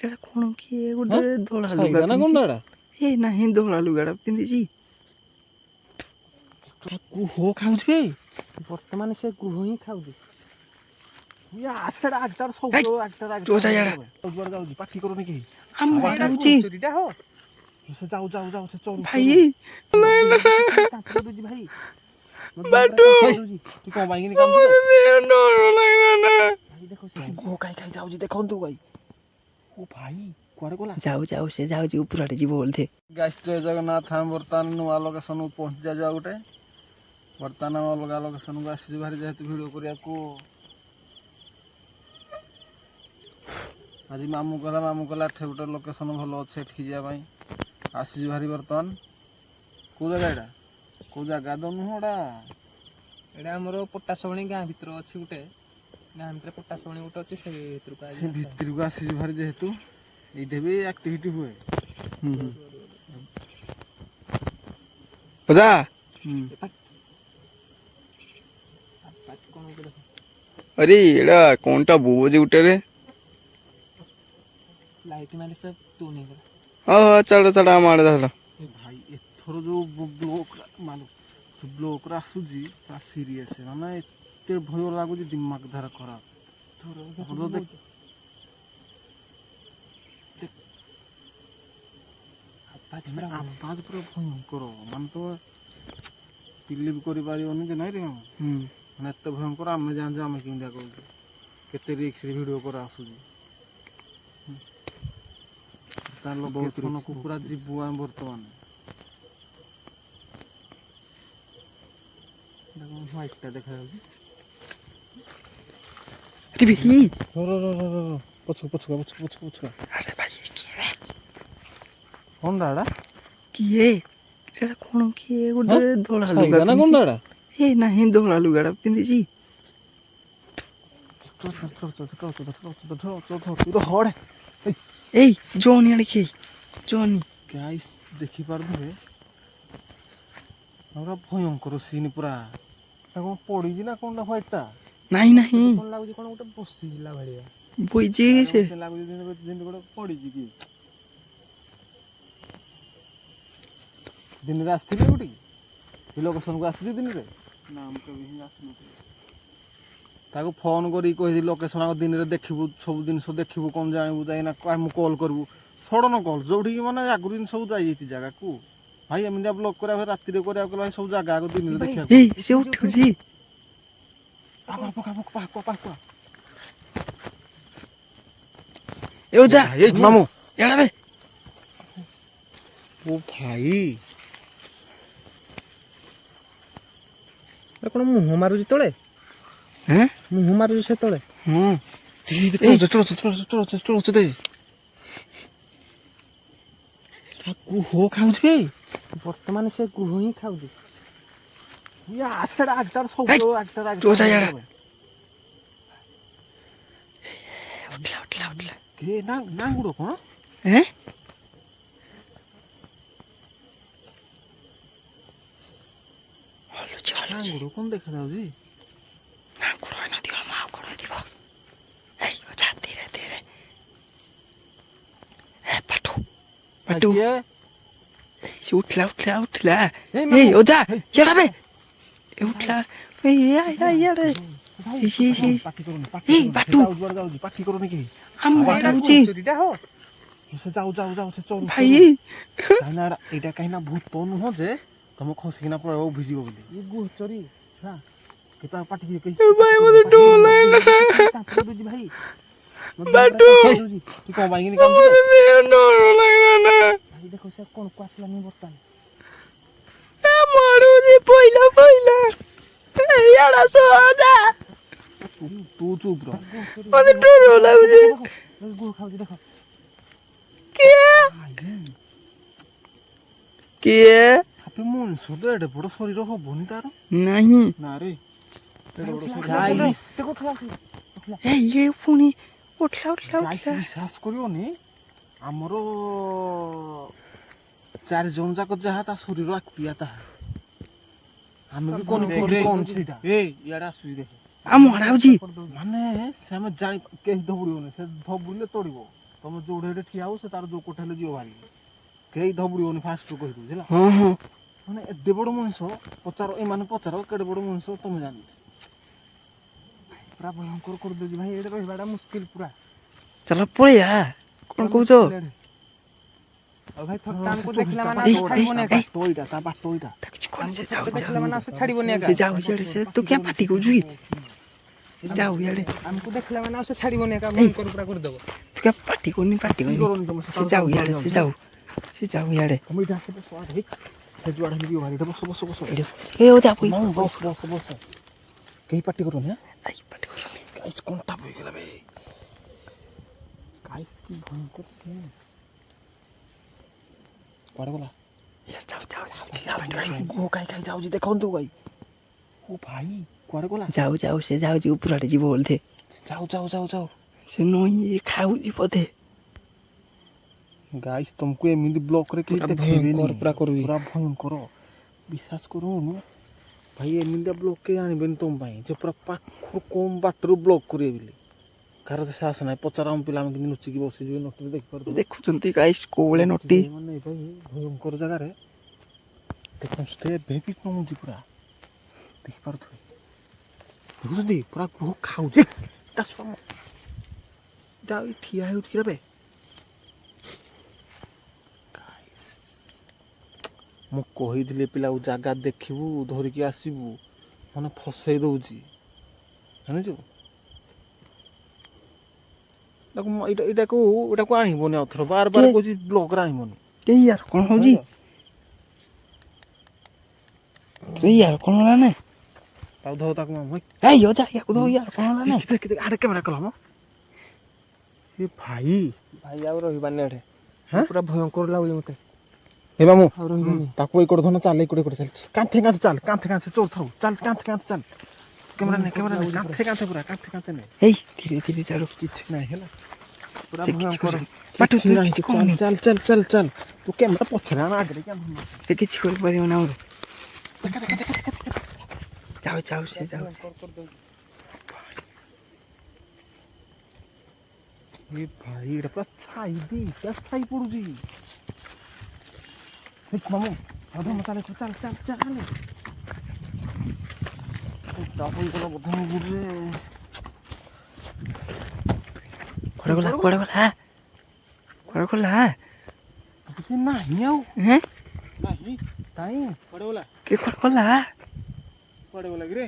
ଏଟା କ'ଣ କିଏ ଗୋଟେ ଧଳା ଲୁଗା ଛାଇଟା ନା ପିନ୍ଧିଛି? କଣଟା ଏ ନାହିଁ ଧଳା ଲୁଗାଟା ପିନ୍ଧିଛି। ଗୁହ ଖାଉଛି ବେ ବର୍ତ୍ତମାନ ସେ ଗୁହ ହିଁ ଖାଉଛି। ଯାଉଛି ପାଟି କରୁନି କେହି ମାରୁଛି ସେ ଯାଉ ଯାଉ ଯାଉ ସେ ଚୋରୁ ଭାଇ। ଦଉଛି ଭାଇ ବାଟୁ ତୁ କଣ ପାଇଁ କାମ ଡର ଲାଗିଲା। ଦେଖ ସେ ଗୁହ ଖାଇ ଖାଇ ଯାଉଛି ଦେଖନ୍ତୁ ଭାଇ। ଓ ଭାଇ କୁଆଡେ ଗଲା? ଯାଉ ଯାଉ ସେ ଯାଉଛି ଉପର ଆଡେ ଯିବ ବୋଧେ। ଗାଇସ୍ ଜୟ ଜଗନ୍ନାଥ। ଆମେ ବର୍ତ୍ତମାନ ନୂଆ ଲୋକେସନକୁ ପହଞ୍ଚି ଯାଉଛୁ। ଆଉ ଗୋଟେ ବର୍ତ୍ତମାନ ଆମେ ଅଲଗା ଲୋକେସନକୁ ଆସିଛୁ ଭାରି ଯେହେତୁ ଭିଡ଼ିଓ କରିବାକୁ। ଆଜି ମାମୁଁ କହିଲା ଏଠି ଗୋଟେ ଲୋକେସନ ଭଲ ଅଛି ଏଠିକି ଯିବା ପାଇଁ ଆସିଛୁ ଭାରି। ବର୍ତ୍ତମାନ କେଉଁ ଜାଗା ଏଇଟା? କେଉଁ ଜାଗା ତ ନୁହଁ ଏଇଟା। ଏଇଟା ଆମର ପଟାଶବଣୀ ଗାଁ ଭିତରେ ଅଛି ଗୋଟେ। ଗାଁ ଭିତରେ ପଟାଶବଣୀ ଗୋଟେ ଅଛି ସେଇ ଭିତରକୁ ଆସିଛୁ ଭାରି ଯେହେତୁ ଏଇଠି ବି ଆକ୍ଟିଭିଟି ହୁଏ। ଅଜା ଆରେ ଏଇଟା କ'ଣଟା ବୋବୋଛି ଗୋଟେରେ? ଲାଇଟ୍ ମାରି ସେ ତୁ ନେଇଗଲା। ହଁ ଚାଲ ଚାଲ ଆମ ଆଡ଼େ ଚାଲ। ଭାଇ ଏଥର ଯେଉଁ ବ୍ଲକରେ ଆସୁଛି ପୁରା ସିରିୟସ୍ ମାନେ ଏତେ ଭୟ ଲାଗୁଛି ଦିମାଗ ଧାର ଖରାପ। ଆବାଜ ପୁରା ଭୟଙ୍କର ମାନେ ତ ବିଲିଭ୍ କରିପାରିବନି ଯେ ନାଇଁ ରେ ମାନେ ଏତେ ଭୟଙ୍କର। ଆମେ ଜାଣିଛୁ ଆମେ କେମିତିଆ କହୁଛୁ କେତେ ରିକ୍ସରେ ଭିଡ଼ିଓ କରା ଆସୁଛି। ତା ଲୋକେସନକୁ ପୁରା ଯିବୁ ଆମେ ବର୍ତ୍ତମାନ। ହ୍ୱାଇଟଟା ଦେଖାଯାଉଛି। ପଛୁଆ କଣଟା ଏଟା? କିଏ ଏଟା କ'ଣ କିଏ ଗୋଟେ ଧଳା ଲୁଗା ଛାଇଟା ନା ପିନ୍ଧିଛି? କଣଟା ଏ ନାହିଁ ଧଳା ଲୁଗାଟା ପିନ୍ଧିଛି। ଏଇ ଜୋନି ଆଡ଼େ କିଏ? ଜୋନି ଗାଇସ୍ ଦେଖିପାରୁଥିବେ ପୁରା ଭୟଙ୍କର ସିନ୍ ପୁରା। ଏଟା କ'ଣ ପଡ଼ିଛି ନା କଣଟା ହ୍ୱାଇଟଟା? ନାହିଁ ନାହିଁ କ'ଣ ଲାଗୁଛି କ'ଣ ଗୋଟେ ବସିଲା ଭଳିଆ। ବଇଛି ସେ। ମତେ ଲାଗୁଛି ଯେମିତି ଗୋଟେ ପଡ଼ିଛି କି। ଦିନରେ ଆସିଥିଲି ଏଇଠିକି ଏ ଲୋକେସନକୁ ଆସିଛି ଦିନରେ ନା ମୁଁ କେବେ ହିଁ ଆସିନଥିଲି। ତାକୁ ଫୋନ୍ କରିକି କହିଥିଲି ଲୋକେସନ ଆଗ ଦିନରେ ଦେଖିବୁ ସବୁ ଜିନିଷ ଦେଖିବୁ କ'ଣ ଜାଣିବୁ ଯାଇନା ମୁଁ କଲ୍ କରିବୁ ସଡ଼ନ କଲ୍ ଯେଉଁଠିକି ମାନେ ଆଗରୁ ଜିନିଷ ସବୁ ଯାଇଛି ଜାଗାକୁ। ଭାଇ ଏମିତିଆ ବ୍ଲକ୍ କରିବା ରାତିରେ କରିବାକୁ ଭାଇ ସବୁ ଜାଗା ଆଗ ଦିନରେ ଦେଖିବାକୁ ଏଇ ସେ ଉଠୁଛି। ଏ ଅଜା ମାମୁଁ ଏଇଟା ବେ। ଓ ଭାଇ କ'ଣ ମୁହଁ ମାରୁଛି ତଳେ? ମୁହଁ ମାରୁଛି ସେ ତଳେ। ଗୁହ ଖାଉଛି ବେ ବର୍ତ୍ତମାନ ସେ ଗୁହ ହିଁ ଖାଉଛି। ନା ଗୁଡ଼ କ'ଣ ଗୁଡ଼ କ'ଣ ଦେଖାଯାଉଛି? ବାଟୁ ସେ ଉଠିଲା ଏଇ ଅଜା ଇଆଡ଼େ ବେ। ଉଠିଲା ଇଆଡ଼େ ଏଇ ବାଟୁ ପାଟି କରୁନି କେହି ମାରୁଛି ସେ ଯାଉ ଯାଉ ଯାଉ ସେ ଚୋରୁ ଭାଇ। ଏଇଟା କାହିଁକିନା ଭୂତ ନୁହଁ ଯେ ତମେ ଖସିକିନା ପଳେଇବ ଭିଜିବ ବୋଲି। ଚୋରି ପାଟି ଭାଇ ମତେ ଡର ଲାଗିଲା। ଭାଇ ବାଟୁ ତୁ କ'ଣ ପାଇଁ କାମ ଡର ଲାଗିଲା। ଦେଖ ସେ କ'ଣ କୁ ଆସିଲାନି ବର୍ତ୍ତମାନ। ମାରୁଛି ପଇଲା ଇଆଡ଼େ ଆସ ଅଜା। ତୁ ଚୁପ୍ ରହ। ମତେ ଡର ଲାଗୁଛି। ଗୁହ ଖାଉଛି ଦେଖ। କିଏ ମଣିଷ ତ ଏଡ଼େ ବଡ଼ ଶରୀର ହବନି ତାର। ନାହିଁ ନା ରେ ଇଏ ପୁଣି ଉଠିଲା ବିଶ୍ୱାସ କରିବନି ଆମର 4 ଜଣ ଯାକ ଯାହା ତା ଶରୀର ଆକ୍ତିଆ ତାହା ଆମେ ବି ଇଆଡ଼େ ଆସୁଛି ଦେଖ ଆମ ଆଡ଼େ ଆଉଛି। ମାନେ ସେ ଆମେ ଜାଣି କେହି ଧବୁଡ଼ିବନି ସେ ଧବୁଡ଼ିଲେ ତୋଡ଼ିବ ତମେ ଯୋଉଠି ଏଠି ଠିଆ ହବ ସେ ତାର ଯୋଉ କୋଠା ହେଲେ ଯିବ ଭାରି କେହି ଧବୁଡ଼ିବନି ଫାଷ୍ଟରୁ କହିଦଉଛି ହେଲା ହଁ ହଁ ମାନେ ଏତେ ବଡ଼ ମଣିଷ ପଚାର ଏମାନେ ପଚାର କେଡ଼େ ବଡ଼ ମଣିଷ ତମେ ଜାଣିଛ ପୁରା ଭୟଙ୍କର କରିଦେଉଛି ଭାଇ ଏଇଠି ରହିବାଟା ମୁସ୍କିଲ ପୁରା ଚାଲ ପଳେଇବା କ'ଣ କହୁଛ ଆଉ ଭାଇ ଥଟା ଆମକୁ ଦେଖିଲା ମାନେ ଆଉ ଛାଡ଼ିବନି ଏକା ତା ବାଟ ଏଇଟା କିଛି କଣ ଆମକୁ ସେ ଥରେ ଯାଉ ଦେଖିଲା ମାନେ ଆଉ ସେ ଛାଡ଼ିବନି ଏକା ସେ ଯାଉ ଇଆଡ଼େ ସେ ତୁ କିଆ ପାଟି କରୁଛୁ କି ଯାଉ ଇଆଡ଼େ ଆମକୁ ଦେଖିଲା ମାନେ ଆଉ ସେ ଛାଡ଼ିବନି ଏକା ଭୟଙ୍କର ପୁରା କରିଦେବ ତୁ କିଆ ପାଟି କରୁନି କରନି ତମେ ସେ ଯାଉ ଇଆଡ଼େ ସେ ଯାଉ ଇଆଡ଼େ ତମେ ଏଇଟା ଆସ ବସ ଆଡେ ସେ ଯୁଆଡ଼େ ହେଲେ ଯିବ ଭାରି ଏଇଟା ବସ ବସ ବସ ଏ ଓ ଯା ପଇ ବସ ବସ ବସ କେହି ପାଟି କରନି ହଁ ଆଇ ପାଟି କରୁନି ଗାଇସ୍ କଣ୍ଟା ପଇଗଲା ବେ ଗାଇସ୍ କି ଭୟଙ୍କର କୁଆଡ଼େ ଗଲା ଗୁହ କାଇଁ କାଇଁ ଯାଉଛି ଦେଖନ୍ତୁ ଭାଇ ଓ ଭାଇ କୁଆଡ଼େ ଗଲା ଯାଉ ସେ ଯାଉଛି ଉପର ଆଡ଼େ ଯିବ ବୋଧେ ଯାଉ ଯାଉ ଯାଉ ଯାଉ ସେ ନଈ ଖାଉଛି ବୋଧେ ଗାଇସ୍ ତମକୁ ଏମିତି ବ୍ଲକରେ କେହି ପୁରା ଦେଖିବେନି ଭୟଙ୍କର ପୁରା କରିବି ପୁରା ଭୟଙ୍କର ବିଶ୍ୱାସ କରୁନୁ ଭାଇ ଏମିତିଆ ବ୍ଲକ୍ କେହି ଆଣିବେନି ତମ ପାଇଁ ଯେ ପୁରା ପାଖରୁ କମ୍ ବାଟରୁ ବ୍ଲକ୍ କରିବେ ବୋଲି କାହାର ତ ସାହସ ନାହିଁ ପଚାର ଆମ ପିଲା ଆମେ କିନ୍ତୁ ଲୁଚିକି ବସିଯିବେ ନଟିରେ ଦେଖିପାରୁଥିବେ ଦେଖୁଛନ୍ତି ଗାଇସ୍ କୋଉ ଭଳିଆ ନଟି ମାନେ ଭାଇ ଭୟଙ୍କର ଜାଗାରେ ଦେଖନ୍ତୁ ଏବେ ବି କମୁଛି ପୁରା ଦେଖିପାରୁଥିବେ ଦେଖୁଛନ୍ତି ପୁରା ଗୁହ ଖାଉଛି ଯାଉ ଠିଆ ହେଉଛି କି ରେ ମୁଁ କହିଥିଲି ପିଲାକୁ ଜାଗା ଦେଖିବୁ ଧରିକି ଆସିବୁ ମାନେ ଫସେଇ ଦେଉଛି ଜାଣିଛୁ ଏଇଟାକୁ ଆଣିବନି ଆଉ ଥର ବାର କହୁଛି ବ୍ଲକରେ ଆଣିବନି କେହି ୟାର କ'ଣ ହଉଛି ୟାର କ'ଣ ହେଲା ନା ତାକୁ ଧର ତାକୁ ମାମୁ ଏଇ ଅଜା ୟାକୁ ଧର ୟାର କ'ଣ ହେଲା ନା ଆଡ଼େ କ୍ୟାମେରା କଲ ମ ଏ ଭାଇ ଭାଇ ଆଉ ରହିବାନି ଏଠି ହାଁ ପୁରା ଭୟଙ୍କର ଲାଗୁଛି ମତେ ଏ ମାମୁ ଆଉ ରହିବାନି ତାକୁ ଏଇ କୋଟେ ଧନ ଚାଲ ଏଇ କୋଟେ ଚାଲିଛି କାନ୍ଥେ ଚାଲ କାନ୍ଥେ ଚୋର ଥାଉ ଚାଲ କାନ୍ଥେ ଚାଲ କ୍ୟାମେରା ନେ କାନ୍ଥେ ପୁରା କାନ୍ଥେ ନେ ଏଇ ଧୀରେ ଧୀରେ ଚାଲୁ କିଛି ନାହିଁ ହେଲା ପୁରା ସେ କିଛି ଭୟଙ୍କର ବାଟୁ କିଛି ନାହିଁ ଚାଲ ତୁ କ୍ୟାମେରା ପଛରେ ଆଣ ଆଗରେ ସେ କିଛି କରିପାରିବ ନା ଯାଉ ସେ ଯାଉ ଏ ଭାଇ ଏଇଟା ପୁରା ଛାଇ ପଡୁଛି ମାମୁ ଧନ ଚାଲ କୁଆଡ଼େ ଗଲା ସେ ନାହିଁ ଆଉ ହେଁ ନାହିଁ କାଇଁ କୁଆଡ଼େ ଗଲା କୁଆଡ଼େ ଗଲା କିରେ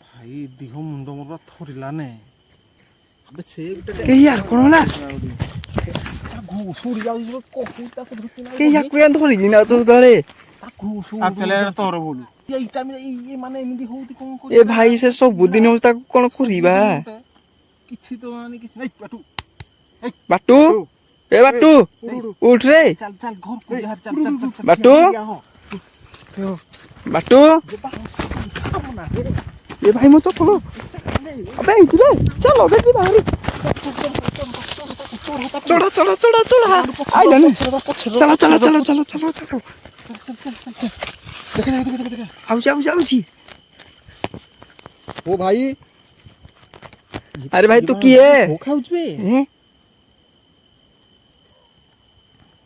ଭାଇ ଦିହ ମୁଣ୍ଡ ମୋର ଥରିଲା ନେ ଆବେ ସେ ଗୋଟେ ୟାର କ'ଣ ହେଲା ଘୁଷୁରି ଯାଉଛି କହୁ ତାକୁ ୟାକୁ ଧରିକି ନା ତୋରେ ତୋର ଭୁଲ ମାନେ ଏମିତି ହଉଛି କ'ଣ ଏ ଭାଇ ସେ ସବୁଦିନ ହଉଛି ତାକୁ କ'ଣ କରିବା କିଛି ତ ମାନେ କିଛି ନାଇଁ ବାଟୁ ଏ ବାଟୁ ଉଠ ରେ ଚାଲ ଘରକୁ ବାଟୁ ଏ ଭାଇ ମୋ ଚପଲ ଆବେ ଏଇଥିରେ ଚାଲ ଦେଖି ବାହାରି ଚଢ ଆଇଲାନି ଚାଲ ଆଉଛି ଓ ଭାଇ ଆରେ ଭାଇ ତୁ କିଏ ଖାଉଛୁ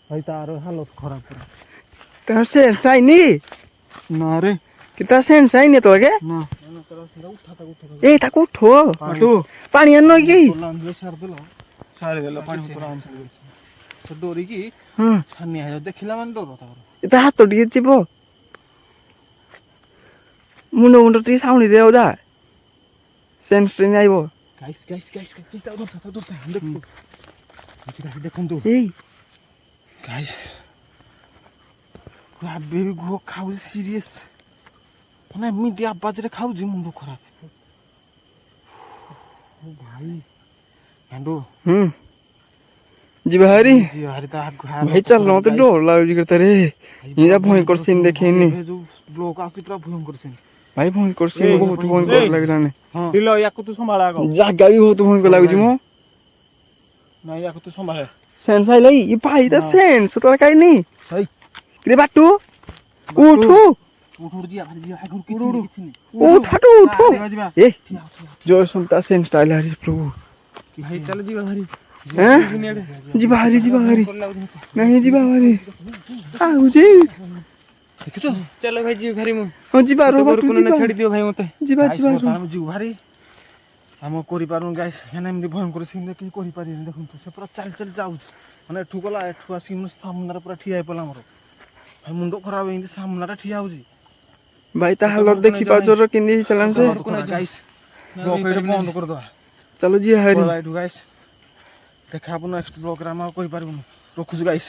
ଭାଇ ତାର ହାଲତ ଖରାପ ପୁରା ତାର ସେନ୍ସ ଆଇନି ନା ରେ କି ତାର ସେନ୍ସ ଆଇନି ତ ଆଗେ ନା ଏ ତାକୁ ଉଠ ପାଣି ଆଣିନ କି ଛାଡ଼ିଦେଲ ପାଣି ସେ ଡରିକି ଛାନିଆ ହେଇଯାଉ ଦେଖିଲା ମାନେ ଡର ତାଙ୍କର ତା ହାତ ଟିକେ ଯିବ ମୁଣ୍ଡ ଟିକେ ସାଉଣି ଦେ ଆଉ ସେନ୍ସ ଆଇବ ଦେଖନ୍ତୁ ଏଇ ଏବେ ବି ଗୁହ ଖାଉଛି ସିରିୟସ୍ ମାନେ ଏମିତି ଆବାଜରେ ଖାଉଛି ମୁଣ୍ଡ ଖରାପ ଭାଇ ଯିବା ହାରି ଭାଇ ଚାଲ ମତେ ଡର ଲାଗୁଛି କେତେରେ ଭୟଙ୍କର ସିନ୍ ଦେଖେଇନି ଯୋଉ ବ୍ଲକ ଆସୁଛି ପୁରା ଭୟଙ୍କର ସିନ୍ ଭାଇ ଭୟଙ୍କର ସିନ୍ ବହୁତ ଭୟଙ୍କର ଲାଗିଲାନି ୟାକୁ ତୁ ସମ୍ଭାଳ ଜାଗା ବି ବହୁତ ଭୟଙ୍କର ଲାଗୁଛି ମୁଁ ନାଇଁ ୟାକୁ ତୁ ସମ୍ଭାଳେ ସେନ୍ସ ଆଇଲା ଇ ଭାଇ ତା ସେନ୍ସ ତୋର କାଇନି ରେ ବାଟୁ ଉଠୁ ଉଠ ଏ ଜୟ ସନ୍ତା ସେନ୍ସ ଆଇଲା ପ୍ରଭୁ ଭାଇ ଚାଲ ଯିବା ଭାରି হ্যাঁ ଯିବା ହାରି ନାହିଁ ଯିବା ହାରି ଆଉଛି ଦେଖିଛ ଚାଲ ଭାଇ ଯିବି ଭାରି ମୁଁ ହଁ ଯିବା ରୁହ ବାଟୁ ଘରକୁ ଯିବା ଛାଡ଼ି ଦିଅ ଭାଇ ମତେ ଯିବା Guys, ଯିବା ବର୍ତ୍ତମାନ ଯିବୁ ଭାରି ଆମ କରିପାରୁନୁ ଗାଇସ୍ ହେନେ ଏମିତି ଭୟଙ୍କର ସିନ୍ କେହି କରିପାରିବେନି ଦେଖନ୍ତୁ ସେ ପୁରା ଚାଲି ଚାଲି ଯାଉଛି ମାନେ ଏଠୁ ଗଲା ଏଠୁ ଆସିକି ମୋ ସାମ୍ନାରେ ପୁରା ଠିଆ ହେଇପଡ଼ିଲା ଆମର ଭାଇ ମୁଣ୍ଡ ଖରାପ ଏମିତି ସାମ୍ନାରେ ଠିଆ ହେଉଛି ଭାଇ ତା ହାଲତ ଦେଖିପାରୁଛ କେମିତି ହେଇସାରିଲାଣି ସେ ଗାଇସ୍ ବ୍ଲକ୍ ଏଇଠି ବନ୍ଦ କରିଦେବା ଚାଲ ଯିବା ହାରି ଏଠୁ ଗାଇସ୍ ଦେଖା ହବ ନେକ୍ସଟ ବ୍ଲକରେ ଆମେ ଆଉ କରିପାରିବୁନି ରଖୁଛୁ ଗାଇସ୍